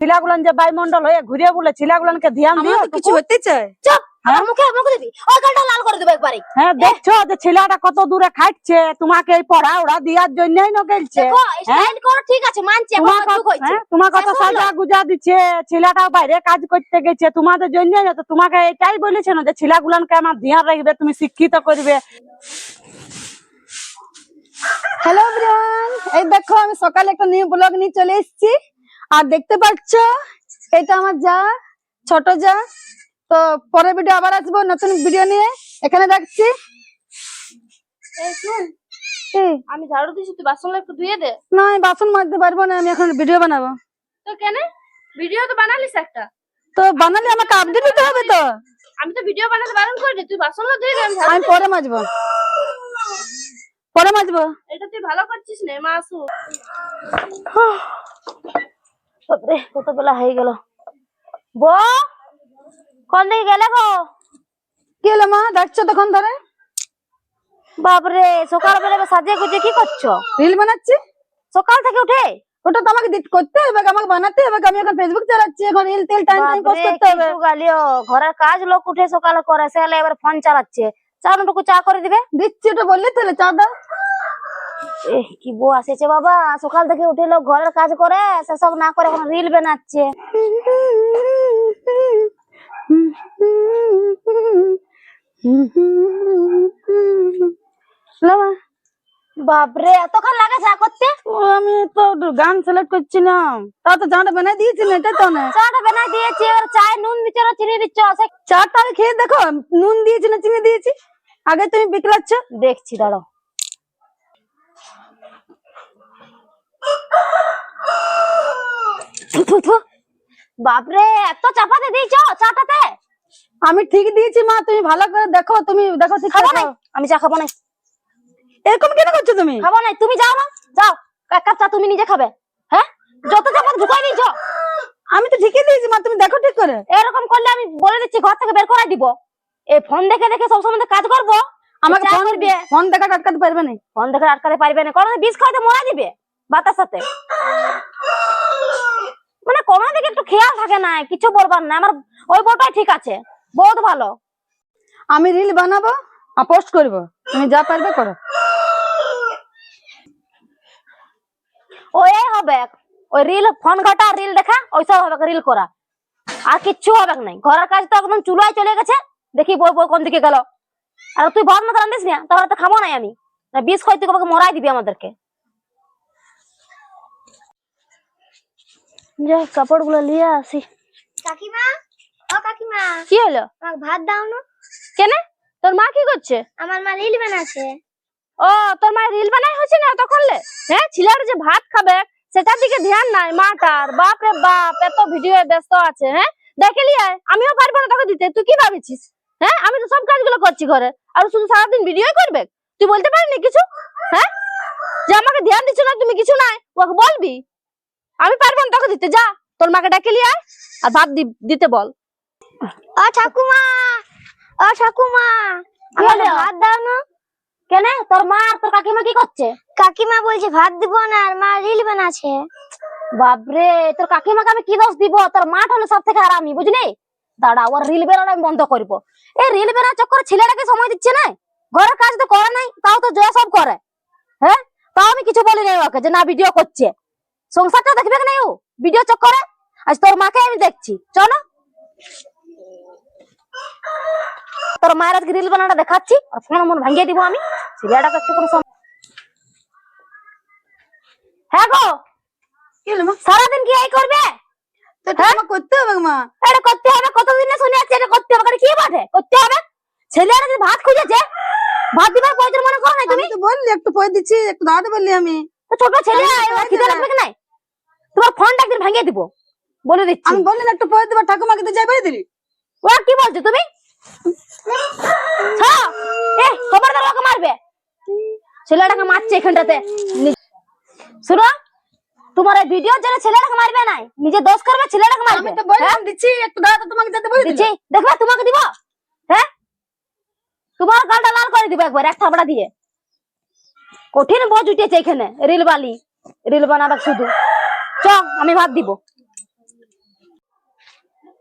ছিলাগুলান যে বায়ুমন্ডল হয়ে ঘুরে বলে ছিলাগুলানকে ধ্যান দিও। কিছু হতে চায় চুপ, আমার মুখে মুখে দিবি, ওই গালটা লাল করে দেব একবারে। হ্যাঁ দেখছো যে ছেলেটা কত দূরে খাটছে, তোমাকে এই পড়া ওরা দিয়ার জন্যই না গেলছে। দেখো স্টাইল করো ঠিক আছে, মানছি, এখন দুঃখ হইছে। তোমার কথা সাজা গুজা দিচ্ছে, ছেলেটাও বাইরে কাজ করতে গেছে তোমাদের জন্যই না, তো তোমাকে এটাই বলেছে না যে ছেলেগুলানকে আমার ধ্যান রাখবে, তুমি শিক্ষিত করবে। হ্যালো এভরিওয়ান, এই দেখো আমি সকালে একটা নিউ ব্লগ নিয়ে চলে এসেছি। আর দেখতে পাচ্ছ এটা আমার যা, ছোট যা। তো পরে ভিডিও আবার আসবো নতুন ভিডিও নিয়ে, এখানে রাখছি। এই শুন, আমি ঝাড়ু দিছি, তুই বাসনগুলো একটু ধুয়ে দে। না আমি বাসন মাজতে পারবো না, আমি এখন ভিডিও বানাবো। তো কেন ভিডিও তো বানালিস একটা? তো বানালে আমাকে আপডেট দিতে হবে তো। আমি তো ভিডিও বানাতে বারণ করিনি, তুই বাসনগুলো ধুয়ে দে, আমি পরে মাজবো, পরে মাজবো। এটা তুই ভালো করছিস না মা। আসু বাপরে, কত বেলা হয়ে গেল। বউ কোন দিকে গেলে গো? কি হলো মা, দেখছো তখন ধরে? বাপরে, সকালবেলা সাজিয়ে গুজিয়ে কি করছো? রিল বানাচ্ছি সকাল থেকে উঠে। ওটা তো আমাকে করতে হবে, আমাকে বানাতে হবে। আমি এখন ফেসবুক চালাচ্ছি, এখন রিল তেল টাইম টাইম পোস্ট করতে হবে। গালিও ঘরের কাজ লোক উঠে সকালে করে, সেলে এবার ফোন চালাচ্ছে। চাটুকু চা করে দিবে। দিচ্ছি, ওটা বললে তাহলে চা দাও। কি বউ আসেছে বাবা, সকাল থেকে উঠে লোক ঘরের কাজ করে, সেসব না করে এখন রিল বানাচ্ছে। বাপরে, এতক্ষণ লাগে চা করতে? আমি তো গান সিলেক্ট করছিলাম, তা তো চাটা বানাই দিয়েছি না, এটা তো না। চাটা বানাই দিয়েছি, এবার চায় নুন দিচ্ছ না চিনি দিচ্ছ? চাটা আমি খেয়ে দেখো, নুন দিয়েছি না চিনি দিয়েছি, আগে তুমি বিকলাচ্ছ। দেখছি, দাঁড়াও। বাপরে, এত চাপাতে দিয়েছ চাটাতে? আমি ঠিক দিয়েছি মা, তুমি ভালো করে দেখো, তুমি দেখো ঠিক খাবো আছে। না, আমি চা খাবো না। এরকম কেন করছো তুমি? খাবো না, তুমি যাও না, যাও, এক কাপ চা তুমি নিজে খাবে। হ্যাঁ, যত চাপা ঢুকাই দিয়েছ। আমি তো ঠিকই দিয়েছি মা, তুমি দেখো ঠিক করে। এরকম করলে আমি বলে দিচ্ছি ঘর থেকে বের করে দিব। এই ফোন দেখে দেখে সবসময় কাজ করবো, আমাকে ফোন দেখা আটকাতে পারবে না। ফোন দেখে আটকাতে পারবে না, কোনো বিষ খাইতে মরা দিবে বাতার সাথে। মানে কোনো দিকে একটু খেয়াল থাকে না, কিছু বলবার না। আমার ওই বউটাই ঠিক আছে, বহুত ভালো। আমি রিল বানাবো আর পোস্ট করবো, তুমি যা পারবে করো। ওই হবে ওই রিল, ফোন ঘাটা রিল দেখা, ওইসব হবে রিল করা, আর কিচ্ছু হবে নাই। ঘরের কাজ তো একদম চুলায় চলে গেছে, দেখি বই বই কোন দিকে গেল। আর তুই ভাত মতো রান্ধিস না, তাহলে তো খাবো নাই আমি। বিষ খাইতে মরাই দিবি আমাদেরকে। যাই কাপড় গুলো নিয়ে আসি। কাকিমা, ও কাকিমা, কি হলো? আমাকে ভাত দাও না। কেন, তোর মা কি করছে? আমার মা রিল বানাচ্ছে। ও, তোর মা রিল বানাই হচ্ছে না তখন? হ্যাঁ, ছেলের যে ভাত খাবে সেটার দিকে ধ্যান নাই মাটার। বাপ রে বাপ, এত ভিডিও ব্যস্ত আছে। হ্যাঁ, দেখে লিয়ে আমিও পারবো না তোকে দিতে। তুই কি ভাবছিস? হ্যাঁ, আমি তো সব কাজগুলো করছি ঘরে, আর শুধু সারাদিন ভিডিও করবে? তুই বলতে পারিনি কিছু? হ্যাঁ, যে আমাকে ধ্যান দিচ্ছ না তুমি, কিছু নাই, ওকে বলবি। আমি পারবো না তোকে দিতে। যা, তোর মাকে ডাকে লিয়ে আর ভাত দিতে বল। ও ঠাকুমা, ও ঠাকুমা, আমাকে ভাত দাও না। কেন, তোর মা আর তোর কাকিমা কি করছে? কাকিমা বলছে ভাত দিব না, আর মা রিল বানাচ্ছে। বাপরে, তোর কাকিমাকে আমি কি দোষ দিব? তোর মা হলো সব থেকে আরামি, বুঝলি? দাঁড়া, ওর রিল বেরোনো আমি বন্ধ করবো। এই রিল বেরোর চক্করে ছেলেটাকে সময় দিচ্ছে না, ঘরের কাজ তো করে নাই, তাও তো জয়া সব করে। হ্যাঁ, তাও আমি কিছু বলি নাই ওকে যে না ভিডিও করছে। সংসারটা দেখবে না ও ভিডিও চক্করে। আজ তোর মাকে আমি দেখছি, চলো তোর মায়ের আজকে রিল বানাটা দেখাচ্ছি, আর ফোন মন ভাঙিয়ে দিব আমি। ছেলেটাকে একটু কোনো। হ্যাঁ গো, সারাদিন কি এই করবে? করতে হবে মা, এটা করতে হবে। কতদিনে শুনে যাচ্ছে এটা করতে হবে, কি বাধে করতে হবে? ছেলেরা যদি ভাত খুঁজেছে, ভাত দিবার প্রয়োজন মনে করো না তুমি? তো বললি একটু পয় দিচ্ছি, একটু দাঁড়াতে বললি। আমি ছোট ছেলে, খিদে লাগবে কি নাই? তোমার ফোনটা একদিন ভাঙিয়ে দিব, বলে দিচ্ছি। আমি বললি না একটু পয় দেবো, ঠাকুমাকে তো যাই বলে দিলি। ওরা কি বলছো তুমি? খবরদার ওকে মারবে। ছেলেটাকে মারছে এখানটাতে। শুনো, তোমার এই ভিডিও জন্য ছেলেটাকে মারবে নাই, নিজে দোষ করবে, ছেলেটাকে মারবে। আমি তো বললাম দিচ্ছি, একটু দাঁড়াতে তোমাকে যেতে বলে দিচ্ছি। দেখবে তোমাকে দিব। হ্যাঁ, তোমার গালটা লাল করে দিব একবার এক থাপড়া দিয়ে। কঠিন বোঝ উঠেছে এখানে, রিল বালি, রিল বানাবে শুধু। চ, আমি ভাত দিব।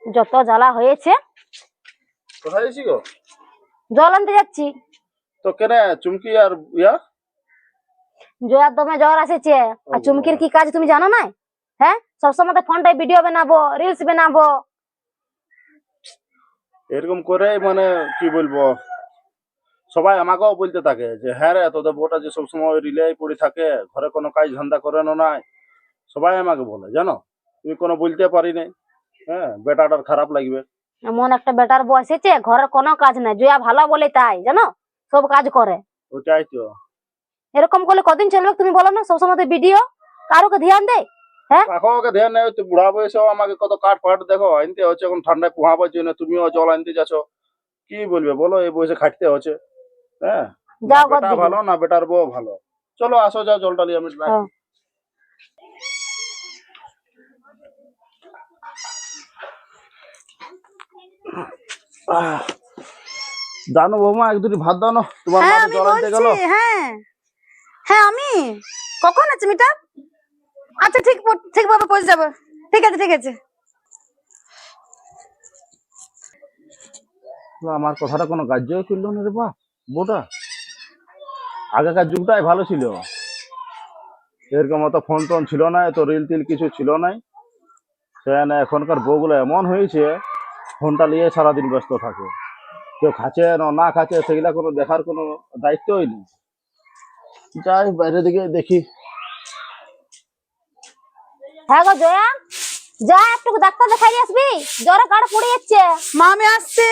যত জ্বালা হয়েছে। কোথায় যাচ্ছি গো? জল আনতে যাচ্ছি। তো কেন চুমকি আর ইয়া জয়ার দমে জ্বর আসেছে। আর চুমকির কি কাজ তুমি জানো না? হ্যাঁ, সবসময় তো ফোনটায় ভিডিও বানাবো, রিলস বানাবো। এরকম করে মানে কি বলবো, সবাই আমাকেও বলতে থাকে যে হ্যাঁ রে তোদের বউটা যে সবসময় রিলে পড়ে থাকে, ঘরে কোনো কাজ ধান্দা করে না নাই। সবাই আমাকে বলে, জানো তুমি কোনো বলতে পারি নাই। হ্যাঁ, বেটাটার খারাপ লাগবে। এমন একটা বেটার বউ এসেছে, ঘরের কোনো কাজ নাই। জয়া ভালো বলে তাই জানো, সব কাজ করে। ওটাই তো। এরকম করলে কদিন চলবে তুমি বলো না? সবসময় তো ভিডিও, কারোকে ধ্যান দেয়? রাখো ওকে ধ্যান নেই, তুই বুড়া বয়সেও আমাকে কত কাঠ ফাট দেখো আনতে হচ্ছে, এখন ঠান্ডায় পোহাবার জন্য তুমিও জল আনতে যাচ্ছ। কি বলবে বলো, এই বয়সে খাটতে হচ্ছে। হ্যাঁ, না যাও বেটা গো ভালো না বেটার বউ ভালো। চলো আসো, যাও জলটা নিয়ে আমি হ্যাঁ। জানো বৌমা, এক দুটি ভাত দাও না, তোমার হ্যাঁ মাকে আমি জল আনতে গেল। বলছি। হ্যাঁ হ্যাঁ আমি কখন আছে মিটা? আচ্ছা ঠিক ভাবে পৌঁছে যাবো। ঠিক আছে ঠিক আছে। আমার কথাটা কোনো কার্যই করলো না রে বাপ। বউটা আগেকার যুগটাই ভালো ছিল, এরকম অত ফোন টোন ছিল না, তো রিল টিল কিছু ছিল নাই। সেখানে এখনকার বউগুলো এমন হয়েছে, ফোনটা নিয়ে সারাদিন ব্যস্ত থাকে। কেউ খাচ্ছে না খাচ্ছে সেগুলা কোনো দেখার কোনো দায়িত্বই নেই। যাই বাইরের দিকে দেখি। হ্যাঁ গো জয়া, যা একটু ডাক্তার দেখাই আসবি, জ্বরে কাড় পড়ে যাচ্ছে। মা আমি আসছি।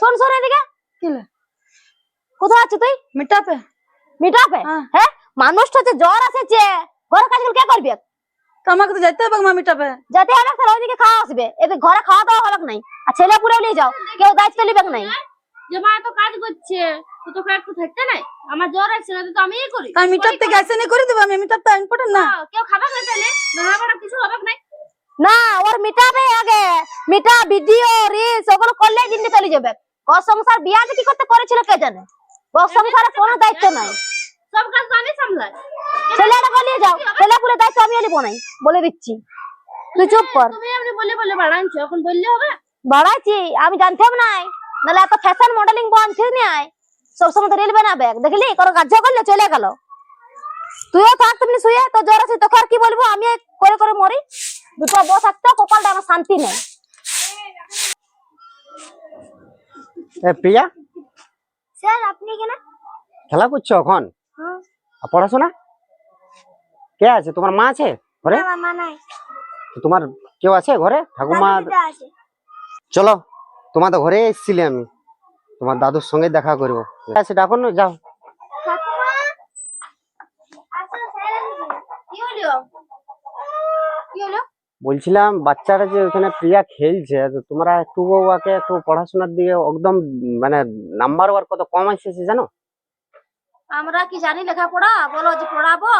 শোন শোন এদিকে। কি হলো? কোথায় আছিস তুই? মিটাপে। মিটাপে? হ্যাঁ। হ্যাঁ, মানুষটা যে জ্বর আসেছে, ঘরে কাজগুলো কে করবে? তো আমাকে তো যাইতে হবে মা মিটাপে। যাতে হবে তাহলে ওইদিকে খাওয়া আসবে, এতে ঘরে খাওয়া দাওয়া হবে নাই। আর ছেলে পুরে নিয়ে যাও, কেউ দায়িত্ব নিবে নাই। যে মা তো কাজ করছে, তো তোকে একটু থাকতে নাই? আমার জ্বর আসছে না তো আমিই করি। আমি মিটাপ থেকে আসে নি করে দেবো। আমি মিটাপ তো ইম্পর্টেন্ট না। কেউ খাবে না তাহলে না বড় কিছু হবে নাই। না, ওর মিটাবে আগে। মিটা ভিডিও রিলস ওগুলো করলে জিন্দি চলে যাবে। ঘর সংসার বিয়া যে কি করতে করেছিল কে জানে। ঘর সংসারে কোনো দায়িত্ব নাই। সব কাজ তো আমি সামলাই। ছেলেটা নিয়ে যাও, ছেলে পুলে দায়িত্ব আমি নিব নাই, বলে দিচ্ছি। তুই চুপ কর। তুমি এমনি বলে বলে বাড়াইছো, এখন বললে হবে? বাড়াইছি আমি জানতে হবে নাই, নাহলে এত ফ্যাশন মডেলিং বন্ধ ঠিক নাই। সবসময় তো রিল বানাবে, দেখলি কোনো কাজ করলে চলে গেল। তুইও থাক তুমি শুয়ে, তো জ্বর আছে তোকে আর কি বলবো, আমি করে করে মরি। দুটো বউ থাকতো কপালটা আমার শান্তি নেই। প্রিয়া, স্যার আপনি কেন? খেলা করছো এখন? আর পড়াশোনা? কে আছে? তোমার মা আছে ঘরে? না মামা নাই। তোমার কেউ আছে ঘরে? ঠাকুমা? দাদুটা আছে। চলো, তোমাদের ঘরে এসেছিলে আমি, তোমার দাদুর সঙ্গে দেখা করবো। আচ্ছা ডাকো না, যাও। ঠাকুমা আসো স্যার আসছে। কি হলো? কি হলো? বলছিলাম বাচ্চারা যে ওখানে প্রিয়া খেলছে, তো তোমরা একটু ওকে একটু পড়াশোনার দিকে একদম মানে নাম্বার ওর কত কম আসছে জানো? আমরা কি জানি লেখাপড়া? বলো যে পড়াবো,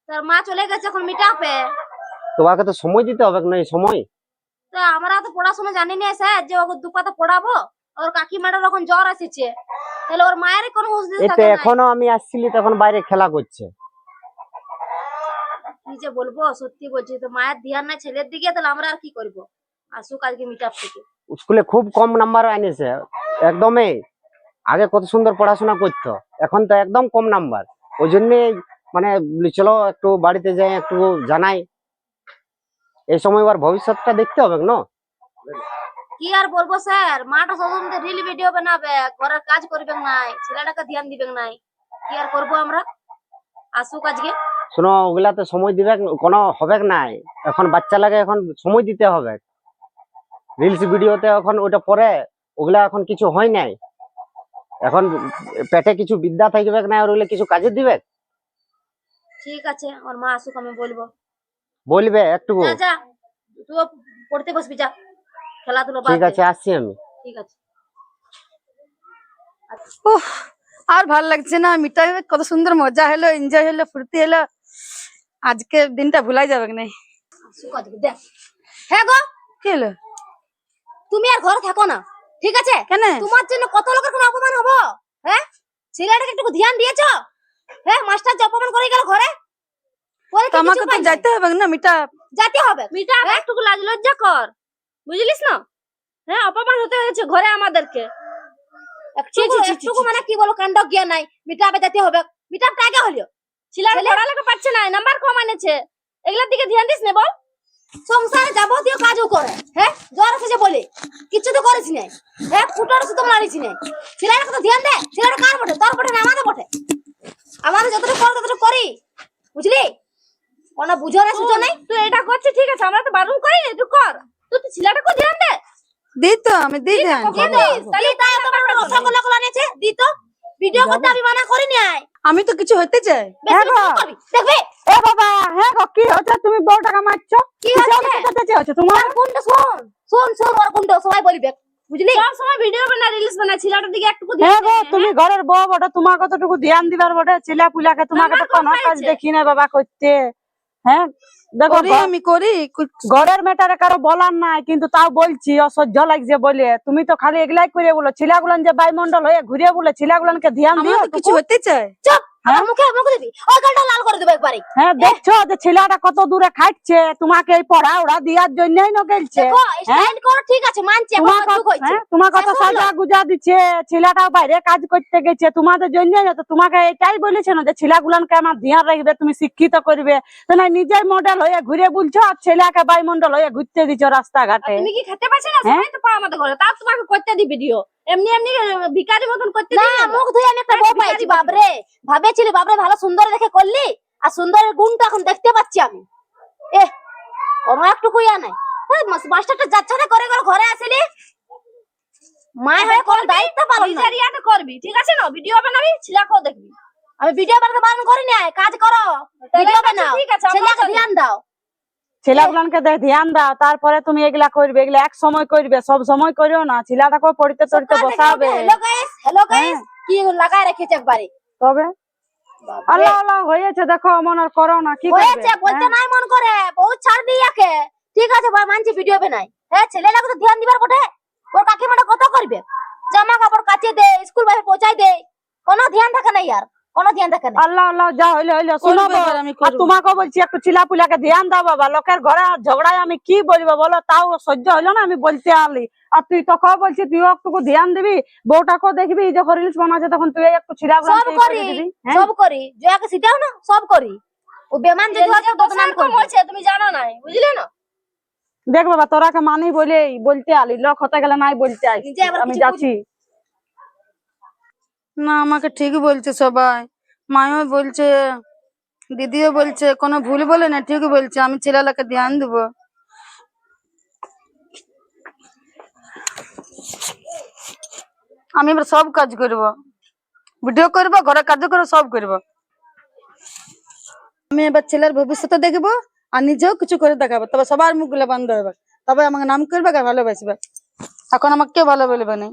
তার মা চলে গেছে এখন মিটাপে। তোমাকে তো সময় দিতে হবে না, এই সময়। তো আমরা তো পড়াশোনা জানি না স্যার, যে ওকে দুপাতা পড়াবো। ওর কাকিমাটার এখন জ্বর আসছে, তাহলে ওর মায়ের কোনো হুঁশ দিতে এই তো থাকে না। এখনো আমি আসছিলি তখন বাইরে খেলা করছে। কি যে বলবো, সত্যি বলছি তো, মায়ের ধ্যান নাই ছেলের দিকে, তাহলে আমরা আর কি করবো? আসুক আজকে মিটাপ থেকে। স্কুলে খুব কম নাম্বার আনিছে একদমই। আগে কত সুন্দর পড়াশোনা করতো, এখন তো একদম কম নাম্বার। ওই জন্য মানে বলি চলো একটু বাড়িতে যাই, একটু জানাই। এই সময় ওর ভবিষ্যৎটা দেখতে হবে না? কি আর বলবো স্যার, মাটা সবসময় রিল ভিডিও বানাবে, ঘরের কাজ করবে নাই, ছেলেটাকে ধ্যান দিবে নাই। কি আর করবো আমরা? আসুক আজকে। শোনো, ওগুলাতে সময় দিবে কোনো হবে নাই। এখন বাচ্চা লাগে, এখন সময় দিতে হবে। রিলস ভিডিওতে এখন ওটা পরে, ওগুলা এখন কিছু হয় নাই। এখন পেটে কিছু বিদ্যা থাকবে না, আর ওগুলো কিছু কাজে দিবে। ঠিক আছে, ওর মা আসুক, আমি বলবো। বলবে একটু। যা যা, তুইও পড়তে বসবি, যা খেলাধুলো বাদ ঠিক দে। আছে, আসছি আমি। ঠিক আছে। উফ, আর ভাল লাগছে না। মিটাপে কত সুন্দর মজা হলো, এনজয় হলো, ফুর্তি হলো। আজকে দিনটা ভুলাই যাবে না। আসুক আজকে, দেখ। হ্যাঁ গো, কি হলো? তুমি আর ঘরে থাকো না, ঠিক আছে? কেন? তোমার জন্য কত লোকের কোনো অপমান হবো? হ্যাঁ, ছেলেটাকে একটু ধ্যান দিয়েছো? হ্যাঁ, মাস্টার যে অপমান করে গেল ঘরে, পরে কি তো আমাকে কিছু তো পাই নাই? যাইতে হবে না মিটাপ। যেতে হবে। মিটা একটু লাজ লজ্জা কর। বুঝলিস না? হ্যাঁ, অপমান হতে হয়েছে ঘরে আমাদেরকে। একটুকু মানে কি বলো, কাণ্ড জ্ঞান নাই, মিটাবে যেতে হবে, মিটাপটা আগে হলো। ছেলের পড়ালেখা পাচ্ছে না, নাম্বার কম আনেছে, এগুলোর দিকে ধ্যান দিস না বল। সংসারে যাবতীয় কাজও করে, হ্যাঁ জ্বর এসেছে বলে কিছু তো করিস না, হ্যাঁ ফুটার শুধু মারিস না। ছেলের কথা ধ্যান দে, ছেলেটা কার বটে, তোর বটে না আমাদের বটে? আমাদের যতটুকু কর ততটুকু করি, বুঝলি? কোনো বুঝো না সুঝো নাই। তুই এটা করছিস ঠিক আছে, আমরা তো বারণ করি না, তুই কর। তুই তো ছেলেটাকে ধ্যান দে। দিই তো আমি দিই ধ্যান। তাহলে তাই তোমার রসগোল্লা গুলো নিয়েছে দি তো, ভিডিও করতে আমি মানা করি নাই। আমি তো কিছু হতে চাই। বেশি বেশি করবি, দেখবে এ বাবা, হ্যাঁ গো, কি হচ্ছে? তুমি বউটাকে মারছো? কি হচ্ছে? হচ্ছে তোমার? ওর গুন্ড শোন শোন শোন, ওর গুন্ড সবাই বলবে, বুঝলি? সব সময় ভিডিও বানা, রিলস বানা, ছেলেটার দিকে একটু হ্যাঁ ধ্যান গো, দে। তুমি ঘরের বউ বটে, তোমার কতটুকু ধ্যান দিবার বটে? ছেলে পুলাকে তোমাকে তো কোনো কাজ দেখি না বাবা করতে। হ্যাঁ দেখো, করি আমি করি। ঘরের মেটারে কারো বলার নাই, কিন্তু তাও বলছি, অসহ্য লাগছে বলে। তুমি তো খালি এগুলাই করে বলো, ছেলেগুলান যে বায়ুমন্ডল হয়ে ঘুরে বলে, ছেলেগুলানকে ধ্যান আমার দিও তো কিছু হতে চাই। চুপ, আমার মুখে মুখে দিবি, ওই গালটা লাল করে দেবো একবারে। হ্যাঁ, দেখছো যে ছেলেটা কত দূরে খাটছে, তোমাকে এই পড়া ওরা দিয়ার জন্যই না গেলছে। দেখো স্টাইল করো, ঠিক আছে মানছি, এখন তোমার চুপ হইছে। তোমার কথা শেষ হলো? সাজা গুজা দিচ্ছে, ছেলেটা বাইরে কাজ করতে গেছে তোমাদের জন্যই না। তো তোমাকে এটাই বলেছে না যে ছেলেগুলানকে আমার ধ্যান রাখবে, তুমি শিক্ষিত করবে? তো না, নিজের মডেল হয়ে ঘুরে বলছো, আর ছেলেকে বায়ুমন্ডল হয়ে ঘুরতে দিচ্ছ রাস্তাঘাটে। তুমি কি খেতে পারছো না? সবাই তো পায় আমাদের ঘরে, তাও তোমাকে করতে দি ভিডিও। এমনি এমনি ভিখারি মতন করতে না দিই না। মুখ ধুয়ে আমি একটা বউ পাইছি, বাবরে ভাবেছিলি বাবরে ভালো সুন্দর দেখে করলি, আর সুন্দরের গুণটা এখন দেখতে পাচ্ছি আমি। কোনো একটুকু ইয়া নাই, মাস্টারটা যাচ্ছে না করে করে ঘরে আসিলি, মায় হয়ে কোনো দায়িত্ব পালন না। নিজের ইয়াতে করবি, ঠিক আছে না? ভিডিও বানাবি, ছেলেকেও দেখবি। আমি ভিডিও বানাতে বারণ করি না, কাজ করো, ভিডিও বানাও, ঠিক আছে, আমরা ছেলেকে জানি। ধ্যান দাও। ছেলেগুলানকে ধ্যান দাও, তারপরে তুমি এগুলা করবে। এগুলা এক সময় করবে, সব সময় করিও না। ছেলেটাকে পড়তে টড়তে বসাবে। হ্যালো গাইস, হ্যালো গাইস, কি লাগায় রেখেছে একবারে। তবে আল্লাহ আল্লাহ হয়েছে, দেখো মন আর করো না, কি হয়েছে করবে? বলতে নাই মন করে, বউ ছাড় দি ইয়াকে, ঠিক আছে ভাই মানছি ভিডিও বানাই, হ্যাঁ ছেলেটাকে তো ধ্যান দিবার বটে। ওর কাকিমাটা কত করবে, জামা কাপড় কাচে দে, স্কুল বাইরে পৌঁছাই দে, কোনো ধ্যান থাকে না ইয়ার, কোনো ধ্যান থাকে না। আল্লাহ আল্লাহ, যা হইলে হইলে। শোনো করবো এবার আমি, আর করবো। তোমাকে বলছি একটু ছিলাপুলাকে ধ্যান দাও বাবা। লোকের ঘরে ঝগড়ায় আমি কি বলবো বলো? তাও সহ্য হইলো না, আমি বলতে আলি। আর তুই তখন বলছি তুইও একটু ধ্যান দিবি, বউটাকেও দেখবি, যখন রিলস বানাচ্ছে তখন তুই একটু সব ছিলাগুলাকে করি, দিবি। সব করি, জয়াকে সিটাও না, সব করি। ও বেমান যদি হয় তো বদনাম কম করবে। হয়েছে, তুমি জানো না, বুঝলে না? দেখ বাবা, তোরাকে মানি বলে বলতে আলি, লোক হতে গেলে নাই বলতে আই। নিজে আবার আমি কিছু যাচ্ছি। না আমাকে ঠিকই বলছে সবাই, মাও বলছে, দিদিও বলছে, কোনো ভুল বলে না, ঠিকই বলছে। আমি ছেলেটাকে ধ্যান দেবো। আমি এবার সব কাজ করব, ভিডিও করব, ঘরের কাজ করবো, সব করব। আমি এবার ছেলের ভবিষ্যৎ দেখবো, আর নিজেও কিছু করে দেখাবো, তবে সবার মুখগুলো বন্ধ হবে, তবে আমাকে নাম করবে আর ভালোবাসবে। এখন আমাকে কেউ ভালো বলবে না।